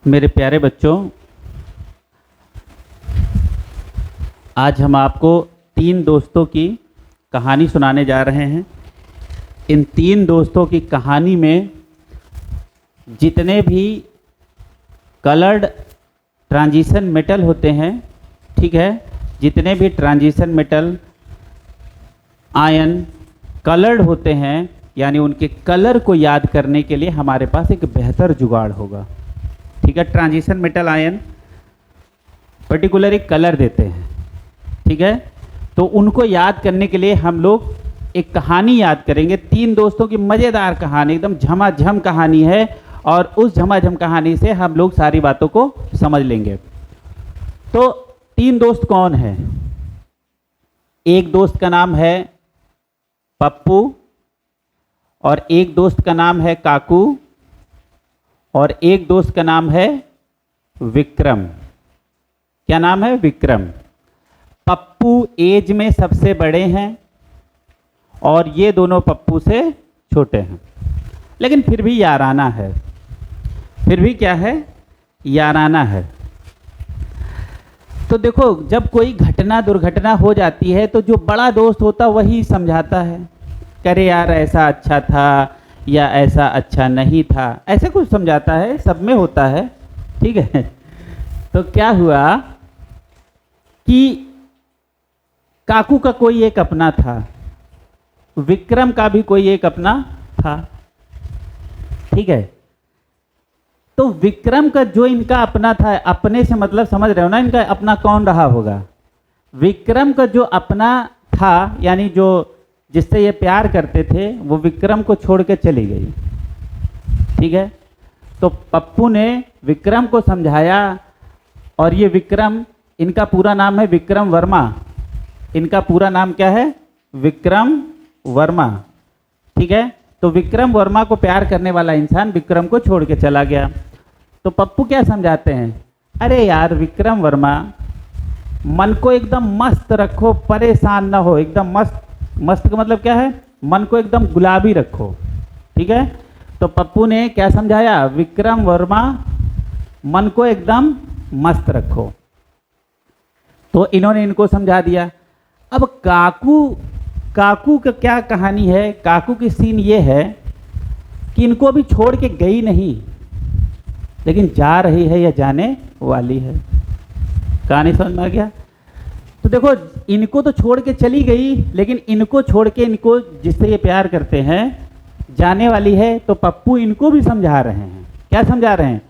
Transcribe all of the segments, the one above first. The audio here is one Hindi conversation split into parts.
मेरे प्यारे बच्चों, आज हम आपको तीन दोस्तों की कहानी सुनाने जा रहे हैं। इन तीन दोस्तों की कहानी में जितने भी कलर्ड ट्रांजिशन मेटल होते हैं, ठीक है, जितने भी ट्रांजिशन मेटल आयन कलर्ड होते हैं, यानी उनके कलर को याद करने के लिए हमारे पास एक बेहतर जुगाड़ होगा। ठीक है, ट्रांजिशन मेटल आयन पर्टिकुलर एक कलर देते हैं, ठीक है। तो उनको याद करने के लिए हम लोग एक कहानी याद करेंगे। तीन दोस्तों की मज़ेदार कहानी, एकदम झमाझम कहानी है, और उस झमाझम कहानी से हम लोग सारी बातों को समझ लेंगे। तो तीन दोस्त कौन है? एक दोस्त का नाम है पप्पू, और एक दोस्त का नाम है काकू, और एक दोस्त का नाम है विक्रम। क्या नाम है? विक्रम। पप्पू एज में सबसे बड़े हैं और ये दोनों पप्पू से छोटे हैं, लेकिन फिर भी याराना है। फिर भी क्या है? याराना है। तो देखो, जब कोई घटना दुर्घटना हो जाती है तो जो बड़ा दोस्त होता वही समझाता है, करे यार ऐसा अच्छा था या ऐसा अच्छा नहीं था, ऐसे कुछ समझाता है, सब में होता है, ठीक है। तो क्या हुआ कि काकू का कोई एक अपना था, विक्रम का भी कोई एक अपना था, ठीक है। तो विक्रम का जो इनका अपना था, अपने से मतलब समझ रहे हो ना, इनका अपना कौन रहा होगा? विक्रम का जो अपना था, यानी जो जिससे ये प्यार करते थे, वो विक्रम को छोड़ के चली गई, ठीक है। तो पप्पू ने विक्रम को समझाया, और ये विक्रम, इनका पूरा नाम है विक्रम वर्मा। इनका पूरा नाम क्या है? विक्रम वर्मा, ठीक है। तो विक्रम वर्मा को प्यार करने वाला इंसान विक्रम को छोड़ के चला गया। तो पप्पू क्या समझाते हैं? अरे यार विक्रम वर्मा, मन को एकदम मस्त रखो, परेशान ना हो, एकदम मस्त। मस्त का मतलब क्या है? मन को एकदम गुलाबी रखो, ठीक है। तो पप्पू ने क्या समझाया? विक्रम वर्मा, मन को एकदम मस्त रखो। तो इन्होंने इनको समझा दिया। अब काकू का क्या कहानी है? काकू की सीन ये है कि इनको अभी छोड़ के गई नहीं, लेकिन जा रही है या जाने वाली है। कहानी समझ में आ गया? तो देखो, इनको तो छोड़ के चली गई, लेकिन इनको छोड़ के, इनको जिससे ये प्यार करते हैं, जाने वाली है। तो पप्पू इनको भी समझा रहे हैं। क्या समझा रहे हैं?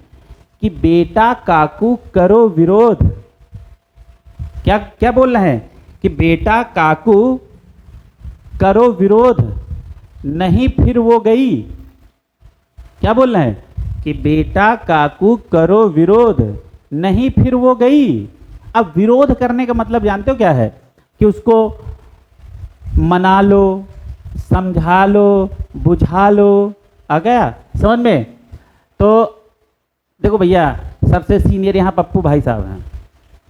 कि बेटा काकू करो विरोध। क्या क्या बोल रहे हैं? कि बेटा काकू करो विरोध, नहीं फिर वो गई। क्या बोल रहे हैं? कि बेटा काकू करो विरोध, नहीं फिर वो गई। अब विरोध करने का मतलब जानते हो क्या है? कि उसको मना लो, समझा लो, बुझा लो। आ गया समझ में? तो देखो भैया, सबसे सीनियर यहाँ पप्पू भाई साहब हैं,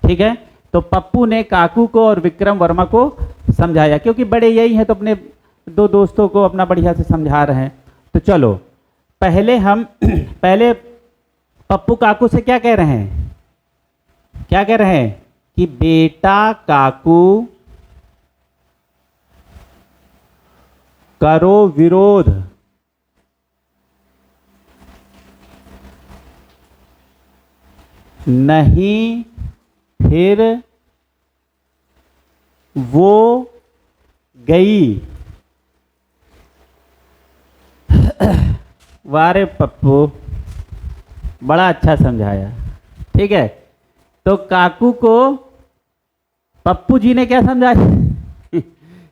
ठीक है। तो पप्पू ने काकू को और विक्रम वर्मा को समझाया, क्योंकि बड़े यही हैं, तो अपने दो दोस्तों को अपना बढ़िया से समझा रहे हैं। तो चलो पहले पप्पू काकू से क्या कह रहे हैं? क्या कह रहे हैं? कि बेटा काकू करो विरोध, नहीं फिर वो गई। वारे पप्पू, बड़ा अच्छा समझाया, ठीक है। तो काकू को पप्पू जी ने क्या समझाया?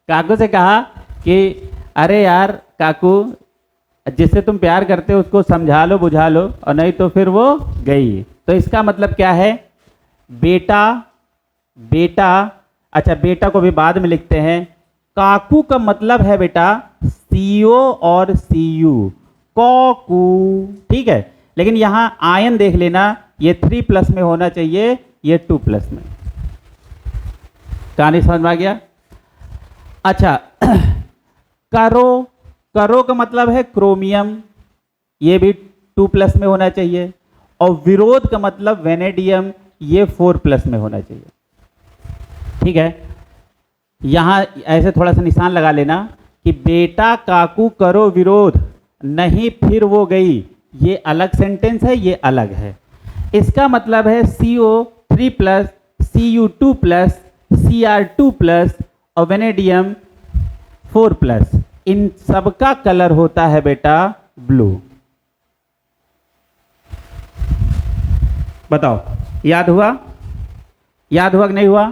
काकू से कहा कि अरे यार काकू, जिससे तुम प्यार करते हो उसको समझा लो, बुझा लो, और नहीं तो फिर वो गई। तो इसका मतलब क्या है? बेटा, बेटा, अच्छा बेटा को भी बाद में लिखते हैं। काकू का मतलब है बेटा सीओ और सीयू, कॉकू, ठीक है। लेकिन यहां आयन देख लेना, ये 3+ में होना चाहिए, ये 2+ में। कहानी समझ में आ गया? अच्छा, करो, करो का मतलब है क्रोमियम, ये भी 2+ में होना चाहिए। और विरोध का मतलब वेनेडियम, ये 4+ में होना चाहिए। ठीक है, यहां ऐसे थोड़ा सा निशान लगा लेना कि बेटा काकू करो विरोध, नहीं फिर वो गई, ये अलग सेंटेंस है, ये अलग है। इसका मतलब है CO3+, Cu2+, Cr2+ और वेनेडियम 4+, इन सबका कलर होता है बेटा ब्लू। बताओ, याद हुआ? याद हुआ कि नहीं हुआ?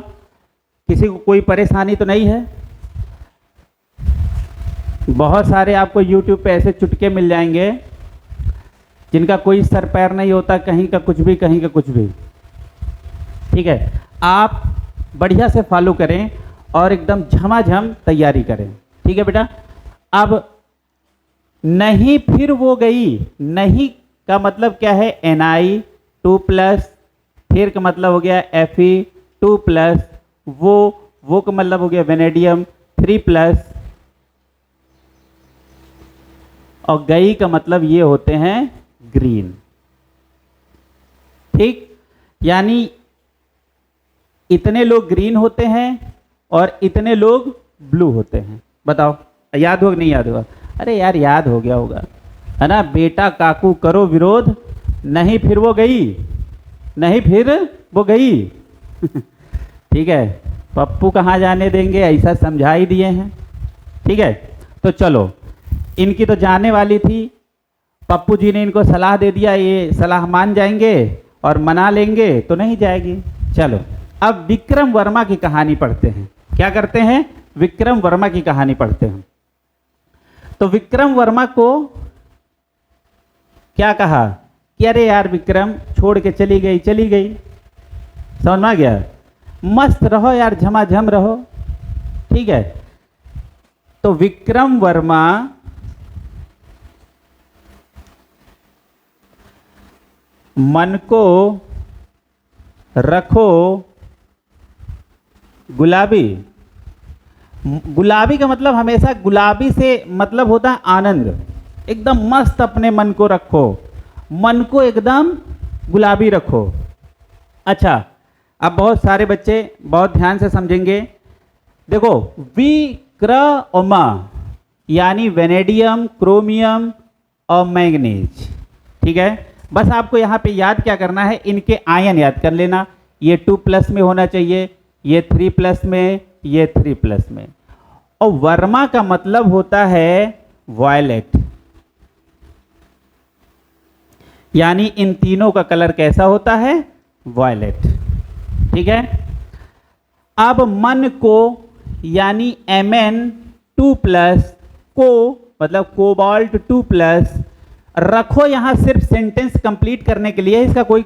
किसी को कोई परेशानी तो नहीं है? बहुत सारे आपको YouTube पे ऐसे चुटके मिल जाएंगे जिनका कोई सर पैर नहीं होता, कहीं का कुछ भी, कहीं का कुछ भी। ठीक है, आप बढ़िया से फॉलो करें और एकदम झमाझम तैयारी करें। ठीक है बेटा। अब नहीं फिर वो गई, नहीं का मतलब क्या है? Na2+, फिर का मतलब हो गया Fe2+, वो का मतलब हो गया वेनेडियम 3+, और गई का मतलब ये होते हैं ग्रीन। ठीक, यानी इतने लोग ग्रीन होते हैं और इतने लोग ब्लू होते हैं। बताओ, याद होगा नहीं याद होगा? अरे यार याद हो गया होगा, है ना? बेटा काकू करो विरोध, नहीं फिर वो गई, नहीं फिर वो गई। ठीक है, पप्पू कहाँ जाने देंगे, ऐसा समझा ही दिए हैं। ठीक है, तो चलो, इनकी तो जाने वाली थी, पप्पू जी ने इनको सलाह दे दिया, ये सलाह मान जाएंगे और मना लेंगे तो नहीं जाएगी। चलो, अब विक्रम वर्मा की कहानी पढ़ते हैं। क्या करते हैं? विक्रम वर्मा की कहानी पढ़ते हैं। तो विक्रम वर्मा को क्या कहा कि अरे यार विक्रम छोड़ के चली गई, चली गई। समझ में आ गया? मस्त रहो यार, झमाझम रहो। ठीक है, तो विक्रम वर्मा मन को रखो गुलाबी। गुलाबी का मतलब हमेशा गुलाबी से मतलब होता है आनंद। एकदम मस्त अपने मन को रखो, मन को एकदम गुलाबी रखो। अच्छा, अब बहुत सारे बच्चे बहुत ध्यान से समझेंगे। देखो, विक्रमा यानी वेनेडियम, क्रोमियम और मैंगनीज। ठीक है, बस आपको यहाँ पे याद क्या करना है? इनके आयन याद कर लेना। ये 2+ में होना चाहिए, ये 3+ में, ये 3+ में। और वर्मा का मतलब होता है वायलेट, यानी इन तीनों का कलर कैसा होता है? वायलेट। ठीक है, अब मन को यानी Mn2+, को मतलब कोबाल्ट 2+, रखो। यहां सिर्फ सेंटेंस कंप्लीट करने के लिए, इसका कोई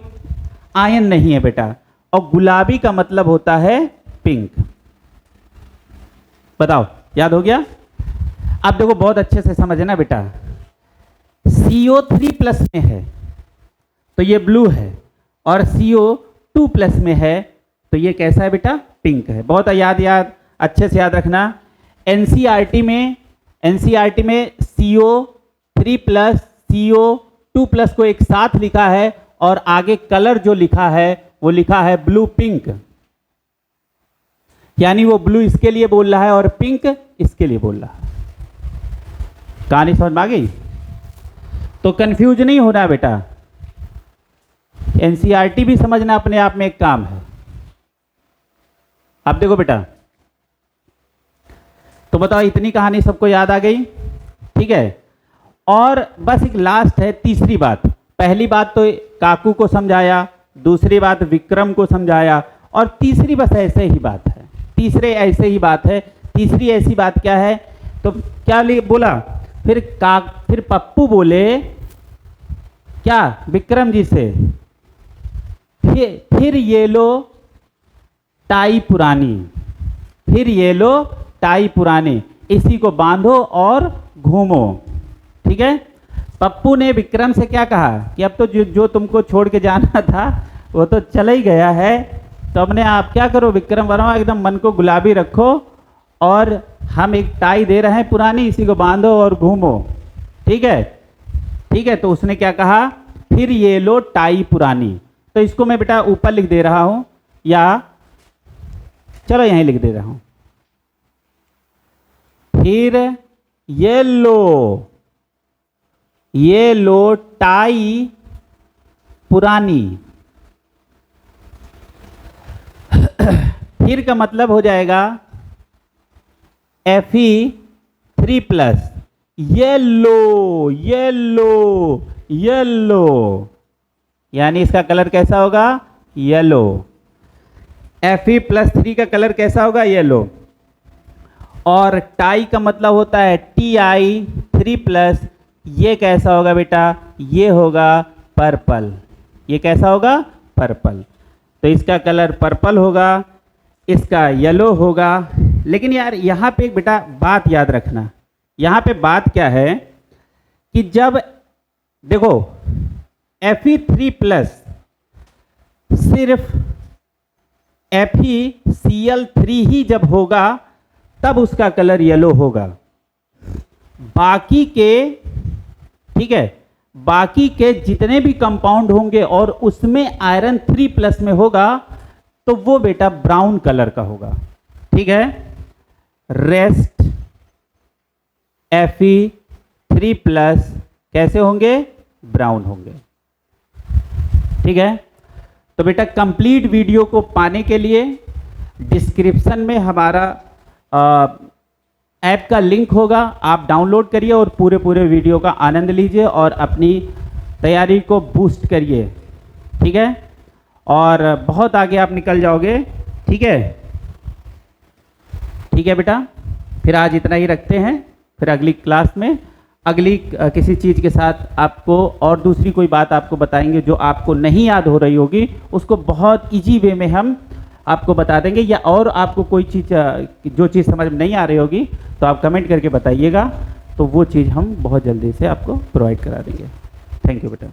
आयन नहीं है बेटा। और गुलाबी का मतलब होता है पिंक। बताओ, याद हो गया? अब देखो बहुत अच्छे से समझना बेटा, CO3+ में है तो ये ब्लू है, और CO2+ में है तो ये कैसा है बेटा? पिंक है। बहुत याद अच्छे से याद रखना। एनसीईआरटी में CO3+, CO2+ को एक साथ लिखा है, और आगे कलर जो लिखा है वो लिखा है ब्लू पिंक, यानी वो ब्लू इसके लिए बोल रहा है और पिंक इसके लिए बोल रहा है। कहानी समझ में आ गई? तो कंफ्यूज नहीं होना बेटा। एनसीईआरटी भी समझना अपने आप में एक काम है। अब देखो बेटा, तो बताओ इतनी कहानी सबको याद आ गई? ठीक है, और बस एक लास्ट है, तीसरी बात। पहली बात तो काकू को समझाया, दूसरी बात विक्रम को समझाया, और तीसरी बस ऐसे ही बात है। तीसरी ऐसी बात क्या है? तो क्या बोला फिर पप्पू बोले क्या विक्रम जी से, फिर ये लो टाई पुरानी, फिर ये लो टाई पुरानी, इसी को बांधो और घूमो। ठीक है, पप्पू ने विक्रम से क्या कहा कि अब तो जो तुमको छोड़ के जाना था वो तो चला ही गया है, तो अपने आप क्या करो विक्रम वर्मा, एकदम मन को गुलाबी रखो, और हम एक टाई दे रहे हैं पुरानी, इसी को बांधो और घूमो। ठीक है, तो उसने क्या कहा फिर येलो टाई पुरानी। तो इसको मैं बेटा ऊपर लिख दे रहा हूं, या चलो यहीं लिख दे रहा हूं। फिर येलो, येलो टाई पुरानी। फिर का मतलब हो जाएगा Fe3+, येलो येलो येलो, यानी इसका कलर कैसा होगा? येलो। Fe+3 का कलर कैसा होगा? येलो। और टाई का मतलब होता है Ti3+, ये कैसा होगा बेटा? ये होगा पर्पल। ये कैसा होगा? पर्पल। तो इसका कलर पर्पल होगा, इसका येलो होगा। लेकिन यार यहाँ पे एक बेटा बात याद रखना, यहाँ पे बात क्या है कि जब देखो Fe3+ सिर्फ FeCl3 ही जब होगा तब उसका कलर येलो होगा। बाकी के, ठीक है, बाकी के जितने भी कंपाउंड होंगे और उसमें आयरन 3+ में होगा तो वो बेटा ब्राउन कलर का होगा। ठीक है, रेस्ट Fe3+ कैसे होंगे? ब्राउन होंगे। ठीक है, तो बेटा कंप्लीट वीडियो को पाने के लिए डिस्क्रिप्शन में हमारा ऐप का लिंक होगा, आप डाउनलोड करिए और पूरे वीडियो का आनंद लीजिए और अपनी तैयारी को बूस्ट करिए। ठीक है, और बहुत आगे आप निकल जाओगे। ठीक है, ठीक है बेटा, फिर आज इतना ही रखते हैं। फिर अगली क्लास में अगली किसी चीज़ के साथ आपको और दूसरी कोई बात आपको बताएंगे जो आपको नहीं याद हो रही होगी, उसको बहुत इजी वे में हम आपको बता देंगे। या और आपको कोई चीज़ जो चीज़ समझ में नहीं आ रही होगी तो आप कमेंट करके बताइएगा, तो वो चीज़ हम बहुत जल्दी से आपको प्रोवाइड करा देंगे। थैंक यू बेटा।